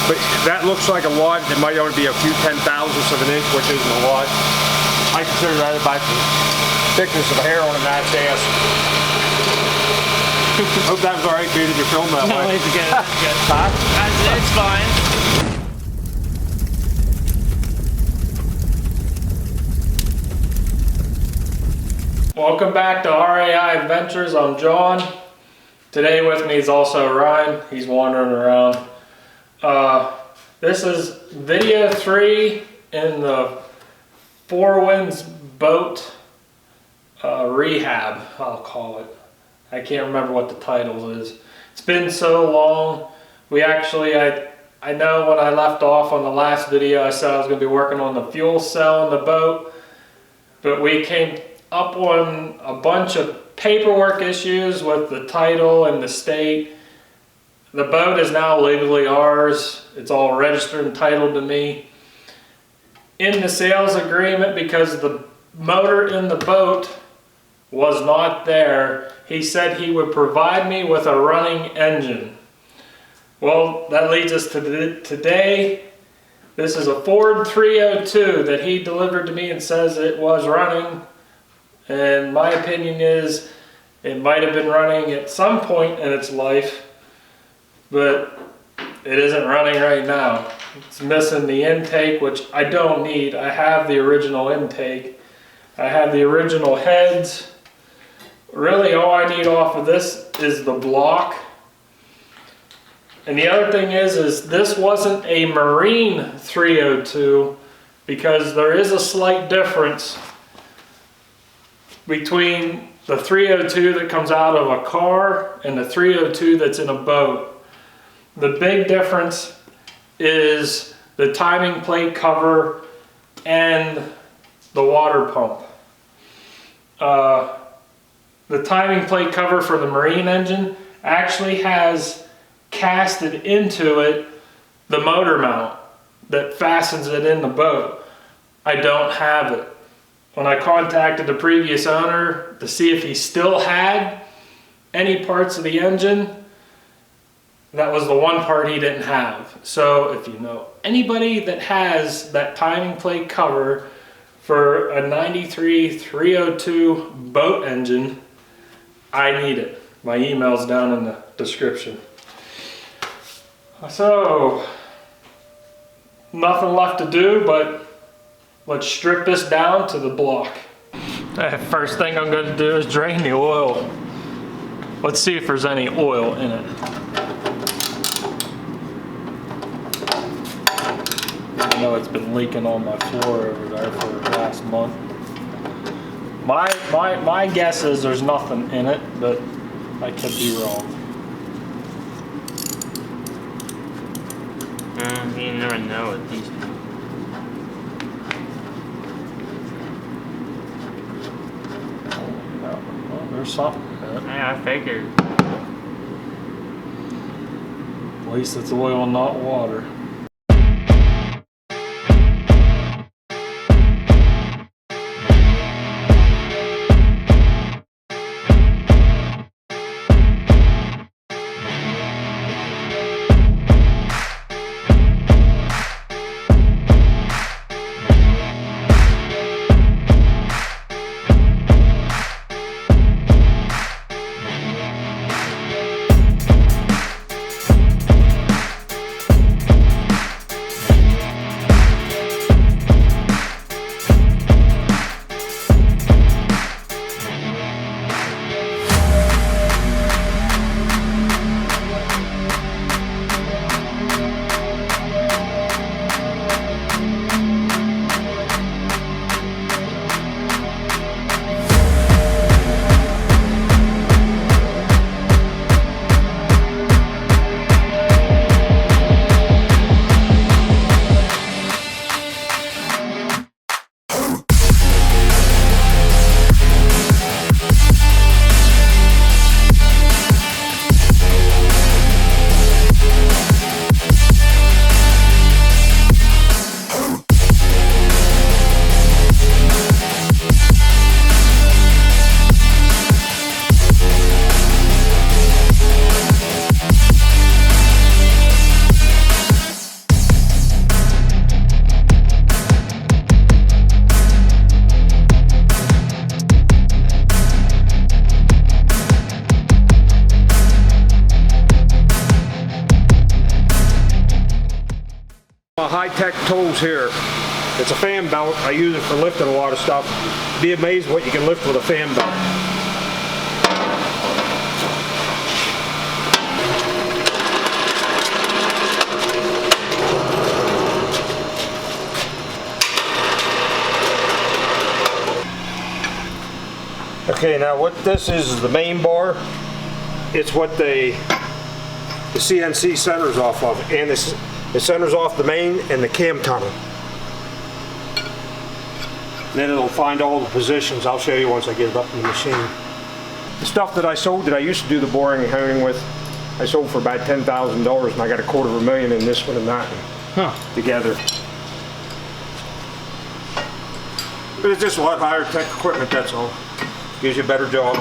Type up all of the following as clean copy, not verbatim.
But that looks like a lot. It might only be a few 10,000ths of an inch, which isn't a lot. I consider that about the thickness of hair on a gnat's ass. Hope that was alright, dude. Did you film that way? No, it's good. It's good. Huh? It's fine. Welcome back to RAI Adventures. I'm John. Today with me is also Ryan. He's wandering around. This is video 3 in the Four Winds boat rehab, I'll call it. I can't remember what the title is. It's been so long. We actually, I know when I left off on the last video, I said I was going to be working on the fuel cell in the boat, but we came up on a bunch of paperwork issues with the title and the state. The boat is now legally ours. It's all registered and titled to me. In the sales agreement, because the motor in the boat was not there, he said he would provide me with a running engine. Well, that leads us to today. This is a Ford 302 that he delivered to me and says it was running. And my opinion is it might have been running at some point in its life, but it isn't running right now. It's missing the intake, which I don't need. I have the original intake. I have the original heads. Really, all I need off of this is the block. And the other thing is this wasn't a Marine 302, because there is a slight difference between the 302 that comes out of a car and the 302 that's in a boat. The big difference is the timing plate cover and the water pump. The timing plate cover for the Marine engine actually has casted into it the motor mount that fastens it in the boat. I don't have it. When I contacted the previous owner to see if he still had any parts of the engine, that was the one part he didn't have. So if you know anybody that has that timing plate cover for a 93 302 boat engine, I need it. My email's down in the description. So, nothing left to do but let's strip this down to the block. First thing I'm going to do is drain the oil. Let's see if there's any oil in it. I know it's been leaking on my floor over there for the last month. My guess is there's nothing in it, but I could be wrong. You never know with these things. Well, there's something in it. Yeah, I figured. At least it's oil, not water. high-tech tools here. It's a fan belt. I use it for lifting a lot of stuff. Be amazed what you can lift with a fan belt. Okay, now what this is the main bar. It's what the CNC centers off of, and it centers off the main and the cam tunnel. And then it'll find all the positions. I'll show you once I get it up in the machine. The stuff that I sold that I used to do the boring and honing with, I sold for about $10,000, and I got $250,000 in this one and that one together. But it's just a lot higher tech equipment, that's all. Gives you a better job.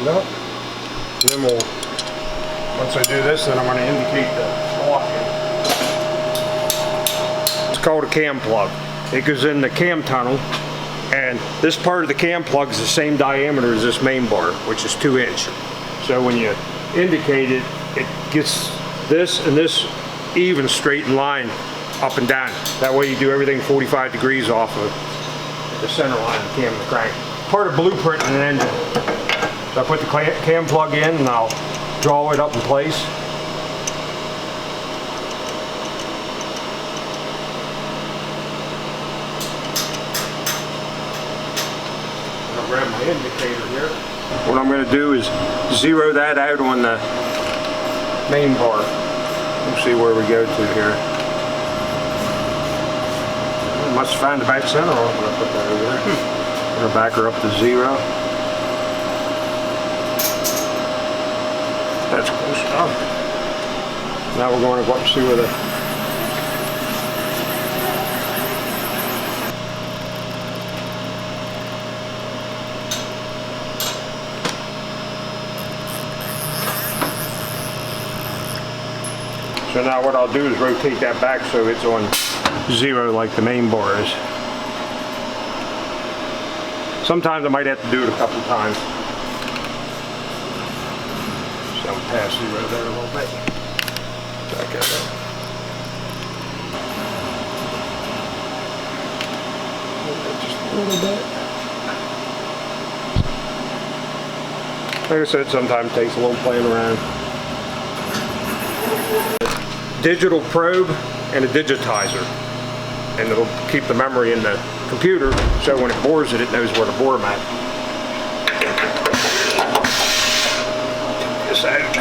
Up. And then once I do this, then I'm going to indicate the lock. It's called a cam plug. It goes in the cam tunnel, and this part of the cam plug is the same diameter as this main bar, which is 2 inch. So when you indicate it, it gets this and this even straight in line up and down. That way you do everything 45 degrees off of the center line of the cam and the crank. Part of blueprinting an engine. So I put the cam plug in and I'll draw it up in place. I'll grab my indicator here. What I'm going to do is zero that out on the main bar. We'll see where we go to here. I must find the back center. I'm going to put that over there. I'm going to back her up to 0. That's close enough. Now we're going to go up and see where the So now what I'll do is rotate that back so it's on 0 like the main bar is. Sometimes I might have to do it a couple times. So I'm past 0 there a little bit. Back out there. Just a little bit. Like I said, sometimes it takes a little playing around. Digital probe and a digitizer, and it'll keep the memory in the computer, so when it bores it, it knows where to bore them at. Take this out.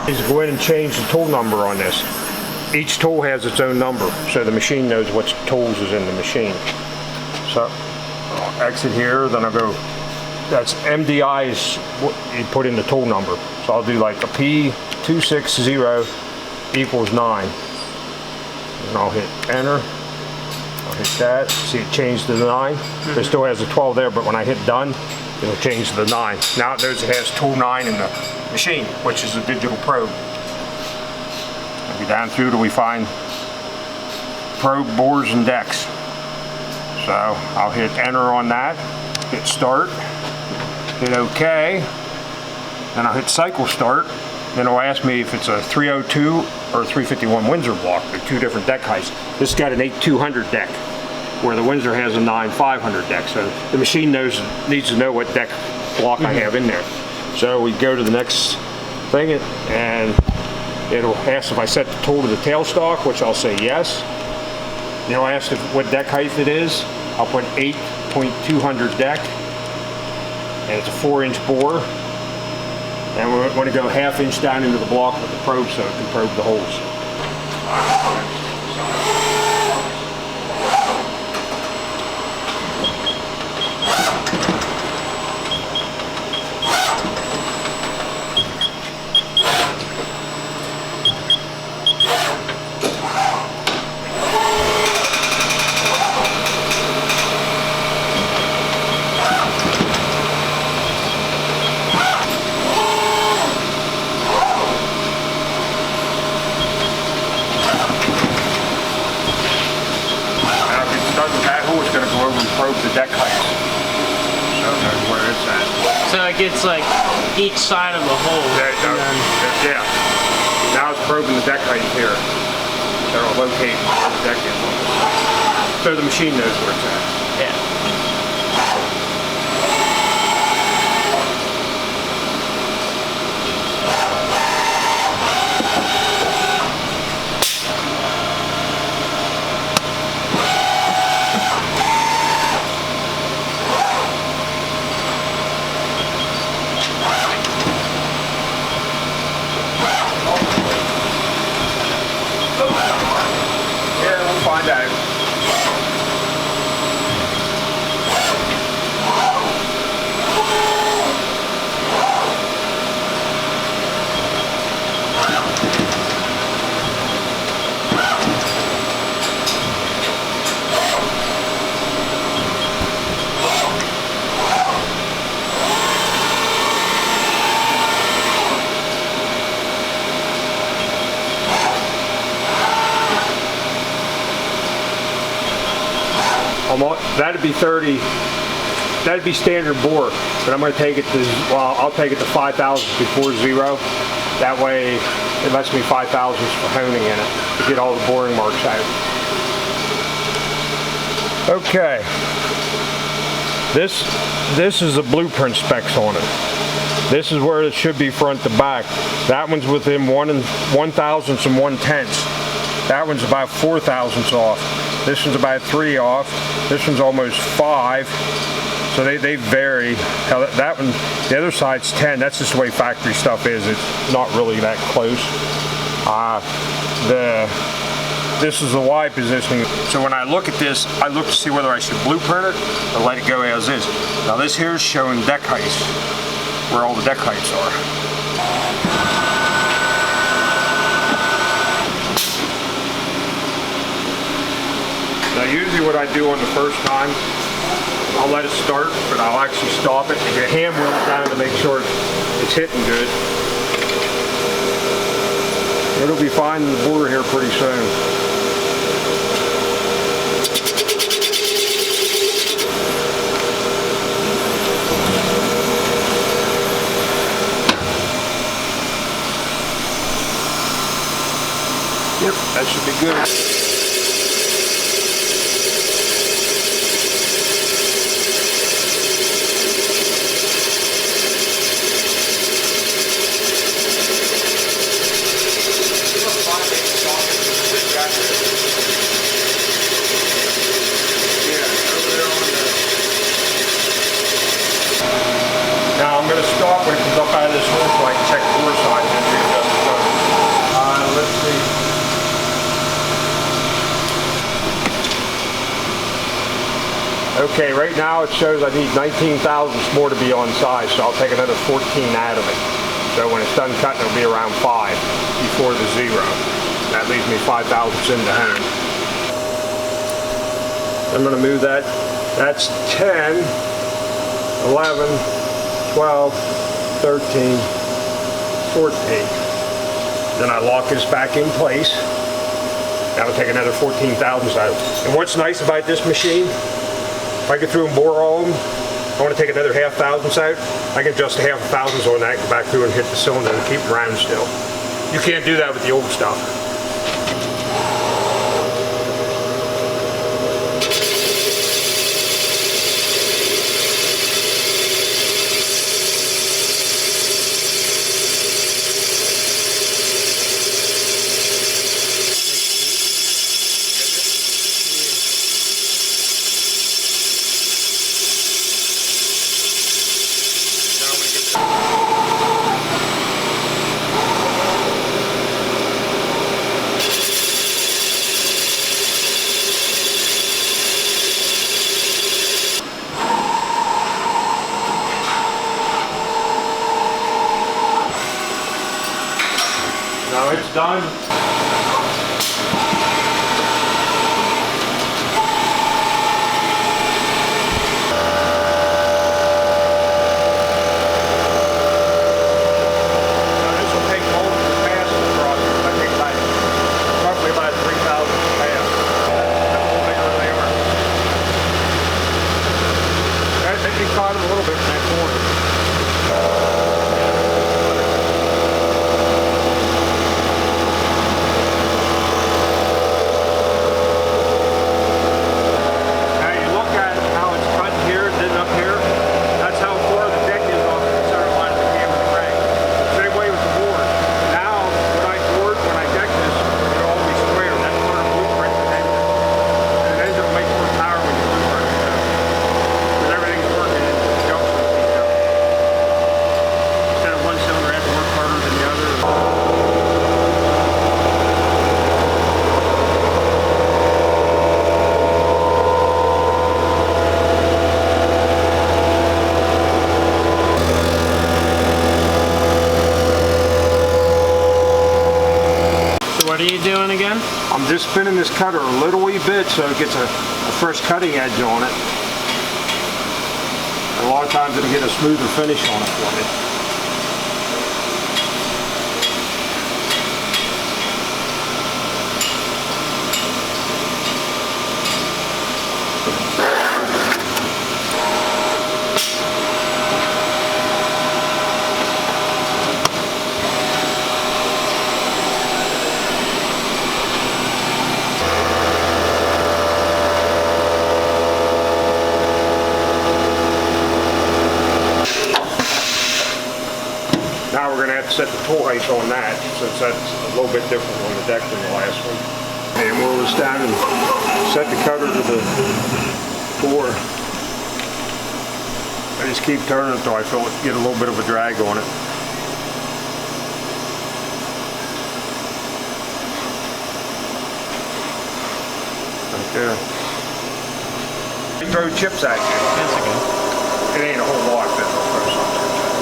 Is go in and change the tool number on this. Each tool has its own number, so the machine knows which tools is in the machine. So I'll exit here, then I'll go. That's MDI is what you put in the tool number. So I'll do like a P260 equals 9. And I'll hit enter. I'll hit that. See it changed to the 9. It still has a 12 there, but when I hit done, it'll change to the 9. Now it knows it has tool 9 in the machine, which is a digital probe. I'll be down through till we find probe, bores, and decks. So I'll hit enter on that, hit start. Hit OK, then I'll hit cycle start, then it'll ask me if it's a 302 or a 351 Windsor block. They're two different deck heights. This has got an 8200 deck, where the Windsor has a 9,500 deck. So the machine needs to know what deck block I have in there. So we go to the next thing, and it'll ask if I set the tool to the tailstock, which I'll say yes. Then I'll ask what deck height it is. I'll put 8.200 deck, and it's a 4-inch bore. And we want to go 1/2 inch down into the block with the probe so it can probe the holes. Probe the deck height. So that's where it's at. So it gets like each side of the hole. Yeah. Now it's probing the deck height here. So it'll locate where the deck is. So the machine knows where it's at. Yeah. Find out. That'd be 30. That'd be standard bore, but I'm going to take it to, well, I'll take it to 5,000 before 0. That way it lets me 5,000 for honing in it to get all the boring marks out. Okay. This is the blueprint specs on it. This is where it should be front to back. That one's within 1 thousandths and 1/10. That one's about 4 thousandths off. This one's about 3 off. This one's almost 5. So they vary. That one, the other side's 10. That's just the way factory stuff is. It's not really that close. This is the Y positioning. So when I look at this, I look to see whether I should blueprint it or let it go as is. Now this here is showing deck heights, where all the deck heights are. Now usually what I do on the first time, I'll let it start, but I'll actually stop it and hand wheel it down to make sure it's hitting good. It'll be fine in the bore here pretty soon. Yep, that should be good. Now I'm going to stop when it comes up out of this hole so I can check the bore size and readjust the gun. Let's see. Okay, right now it shows I need 19 thousandths more to be on size, so I'll take another 14 out of it. So when it's done cutting, it'll be around 5 before the 0. That leaves me 5 thousandths in the hone. I'm going to move that. That's 10, 11, 12, 13, 14. Then I lock this back in place. That'll take another 14 thousandths out. And what's nice about this machine, if I get through and bore all of them, I want to take another 0.5 thousandths out, I can adjust 0.5 thousandths on that, go back through and hit the cylinder and keep it round still. You can't do that with the old stuff. done. What are you doing again? I'm just spinning this cutter a little wee bit so it gets a fresh cutting edge on it. And a lot of times it'll get a smoother finish on it for me. Now we're going to have to set the tool height on that, since that's a little bit different on the deck than the last one. And we'll just down and set the cutter to the bore. I just keep turning until I feel it get a little bit of a drag on it. Right there. You throw chips at you. That's okay. It ain't a whole lot, but I'll throw some chips at you.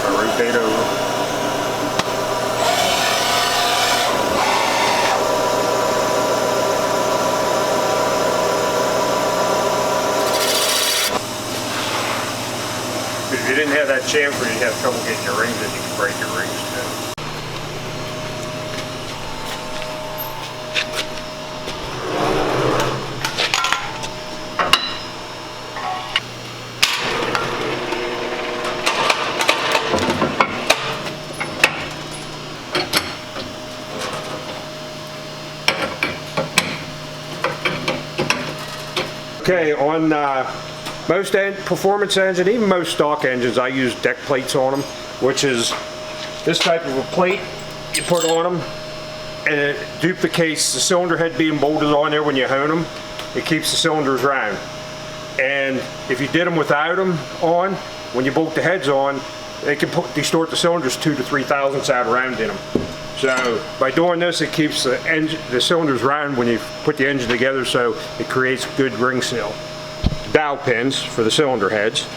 Rotate over. If you didn't have that chamfer, you'd have trouble getting your rings in. You could break your rings too. Okay, on most performance engine, even most stock engines, I use deck plates on them, which is this type of a plate you put on them, and it duplicates the cylinder head being bolted on there when you hone them. It keeps the cylinders round. And if you did them without them on, when you bolt the heads on, they can distort the cylinders 2 to 3 thousandths out around in them. So by doing this, it keeps the cylinders round when you put the engine together, so it creates good ring seal. Dowel pins for the cylinder heads.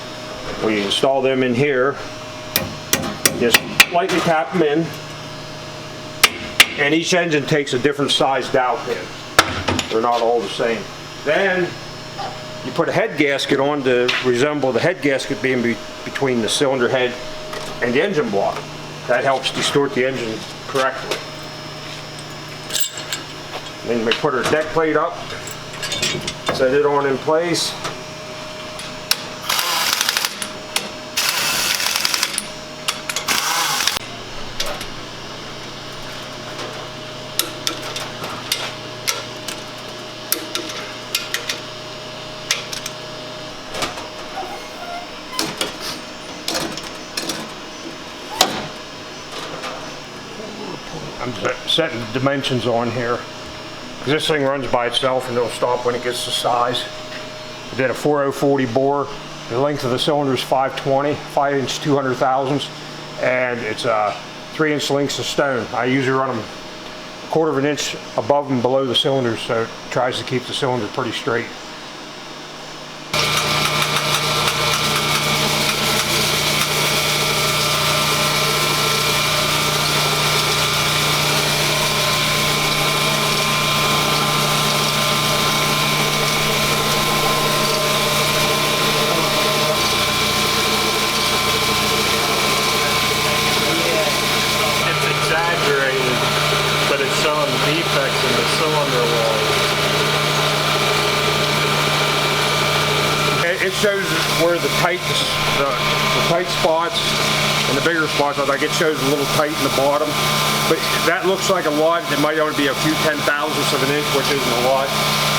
We install them in here. Just lightly tap them in. And each engine takes a different size dowel pin. They're not all the same. Then you put a head gasket on to resemble the head gasket being between the cylinder head and the engine block. That helps distort the engine correctly. Then we put our deck plate up, set it on in place. I'm setting the dimensions on here. This thing runs by itself and it'll stop when it gets the size. I did a 4040 bore. The length of the cylinder is 520, 5-inch 200 thousandths, and it's 3-inch lengths of stone. I usually run them 1/4 of an inch above and below the cylinders, so it tries to keep the cylinder pretty straight. But it's showing defects in the cylinder wall. It shows where the tight spots and the bigger spots, like it shows a little tight in the bottom. But that looks like a lot. It might only be a few 10 thousandths of an inch, which isn't a lot.